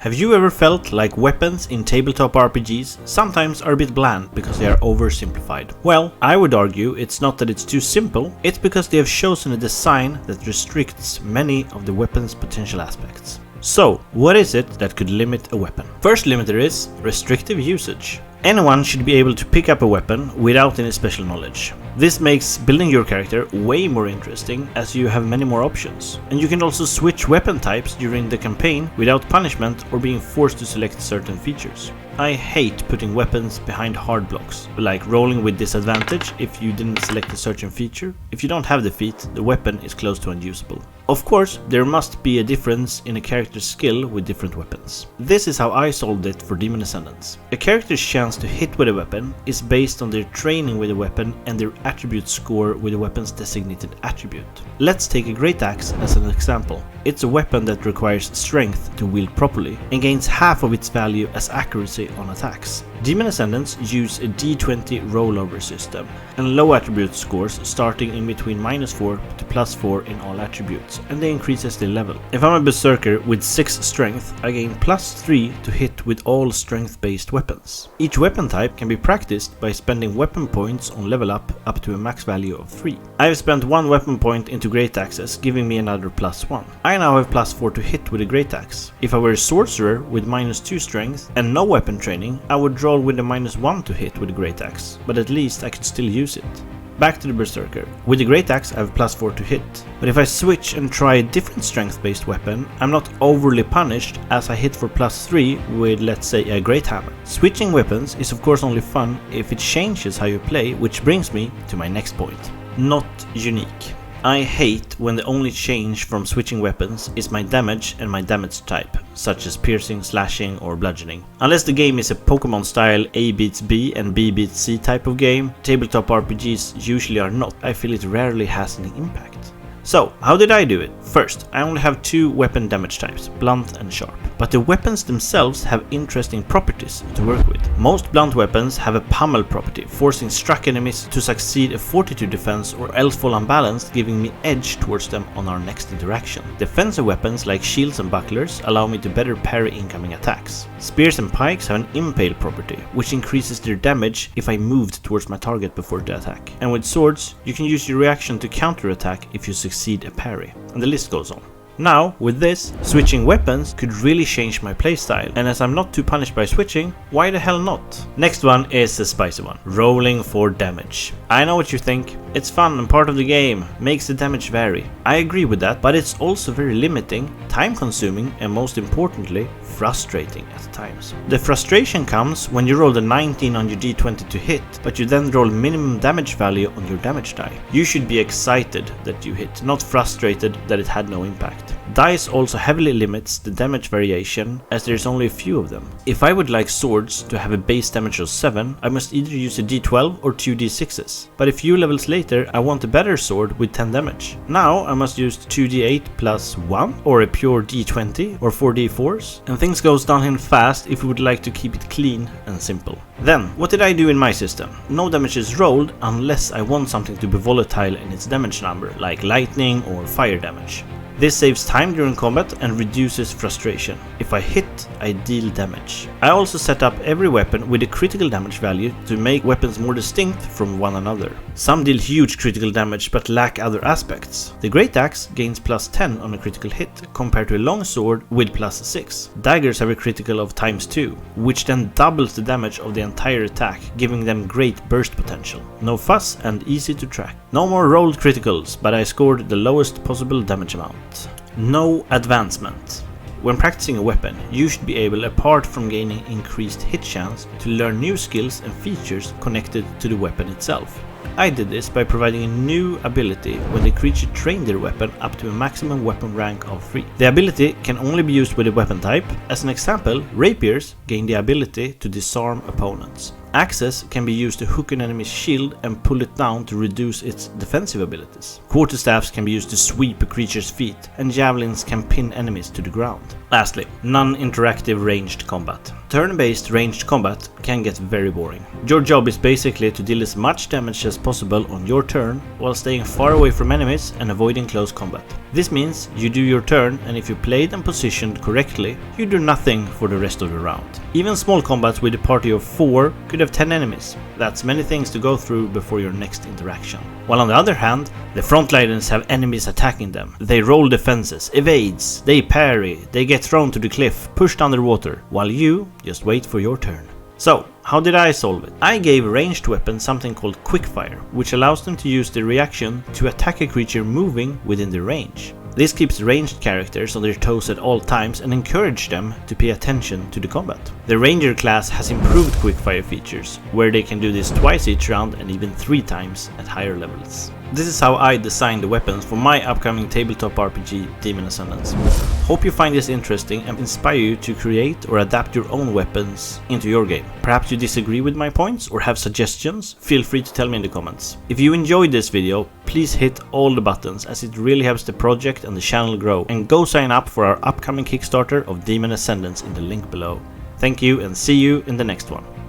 Have you ever felt like weapons in tabletop RPGs sometimes are a bit bland because they are oversimplified? Well, I would argue it's not that it's too simple, it's because they have chosen a design that restricts many of the weapon's potential aspects. So, what is it that could limit a weapon? First limiter is restrictive usage. Anyone should be able to pick up a weapon without any special knowledge. This makes building your character way more interesting as you have many more options. And you can also switch weapon types during the campaign without punishment or being forced to select certain features. I hate putting weapons behind hard blocks, like rolling with disadvantage if you didn't select a certain feature. If you don't have the feat, the weapon is close to unusable. Of course, there must be a difference in a character's skill with different weapons. This is how I solved it for Demon Ascendants. A character's chance to hit with a weapon is based on their training with a weapon and their attribute score with a weapon's designated attribute. Let's take a great axe as an example. It's a weapon that requires strength to wield properly and gains half of its value as accuracy on attacks. Demon Ascendants use a D20 rollover system and low attribute scores starting in between -4 to +4 in all attributes, and they increase as they level. If I'm a berserker with 6 strength, I gain +3 to hit with all strength based weapons. Each weapon type can be practiced by spending weapon points on level up to a max value of 3. I have spent 1 weapon point into great axes, giving me another +1. I now have +4 to hit with a great axe. If I were a sorcerer with -2 strength and no weapon training, I would roll with a -1 to hit with a great axe, but at least I could still use it. Back to the berserker. With the great axe I have +4 to hit, but if I switch and try a different strength based weapon, I'm not overly punished as I hit for +3 with, let's say, a great hammer. Switching weapons is of course only fun if it changes how you play, which brings me to my next point. Not unique. I hate when the only change from switching weapons is my damage and my damage type, such as piercing, slashing or bludgeoning. Unless the game is a Pokemon style A beats B and B beats C type of game, tabletop RPGs usually are not. I feel it rarely has any impact. So, how did I do it? First, I only have 2 weapon damage types, blunt and sharp. But the weapons themselves have interesting properties to work with. Most blunt weapons have a pummel property, forcing struck enemies to succeed a fortitude defense or else fall unbalanced, giving me edge towards them on our next interaction. Defensive weapons like shields and bucklers allow me to better parry incoming attacks. Spears and pikes have an impale property, which increases their damage if I moved towards my target before the attack. And with swords, you can use your reaction to counterattack if you succeed a parry, and the list goes on. Now, with this, switching weapons could really change my playstyle, and as I'm not too punished by switching, why the hell not? Next one is a spicy one, rolling for damage. I know what you think, it's fun and part of the game, makes the damage vary. I agree with that, but it's also very limiting, time consuming, and most importantly, frustrating at times. The frustration comes when you roll the 19 on your D20 to hit, but you then roll minimum damage value on your damage die. You should be excited that you hit, not frustrated that it had no impact. Dice also heavily limits the damage variation as there is only a few of them. If I would like swords to have a base damage of 7, I must either use a D12 or 2 D6s. But a few levels later I want a better sword with 10 damage. Now I must use 2D8 plus 1 or a pure D20 or 4 D4s, and things goes downhill fast if we would like to keep it clean and simple. Then, what did I do in my system? No damage is rolled unless I want something to be volatile in its damage number, like lightning or fire damage. This saves time during combat and reduces frustration. If I hit, I deal damage. I also set up every weapon with a critical damage value to make weapons more distinct from one another. Some deal huge critical damage but lack other aspects. The great axe gains +10 on a critical hit compared to a long sword with +6. Daggers have a critical of ×2, which then doubles the damage of the entire attack, giving them great burst potential. No fuss and easy to track. No more rolled criticals, but I scored the lowest possible damage amount. No advancement. When practicing a weapon, you should be able, apart from gaining increased hit chance, to learn new skills and features connected to the weapon itself. I did this by providing a new ability when the creature trained their weapon up to a maximum weapon rank of 3. The ability can only be used with a weapon type. As an example, rapiers gain the ability to disarm opponents. Axes can be used to hook an enemy's shield and pull it down to reduce its defensive abilities. Quarterstaffs can be used to sweep a creature's feet, and javelins can pin enemies to the ground. Lastly, non-interactive ranged combat. Turn-based ranged combat can get very boring. Your job is basically to deal as much damage as possible on your turn while staying far away from enemies and avoiding close combat. This means you do your turn, and if you played and positioned correctly, you do nothing for the rest of the round. Even small combats with a party of 4 could have 10 enemies. That's many things to go through before your next interaction. While on the other hand, the frontliners have enemies attacking them. They roll defenses, evades, they parry, they get thrown to the cliff, pushed underwater, while you just wait for your turn. So, how did I solve it? I gave ranged weapons something called quickfire, which allows them to use the reaction to attack a creature moving within the range. This keeps ranged characters on their toes at all times and encourages them to pay attention to the combat. The ranger class has improved quickfire features, where they can do this twice each round and even 3 times at higher levels. This is how I designed the weapons for my upcoming tabletop RPG Demon Ascendants. Hope you find this interesting and inspire you to create or adapt your own weapons into your game. Perhaps you disagree with my points or have suggestions? Feel free to tell me in the comments. If you enjoyed this video, please hit all the buttons, as it really helps the project and the channel grow, and go sign up for our upcoming Kickstarter of Demon Ascendants in the link below. Thank you, and see you in the next one.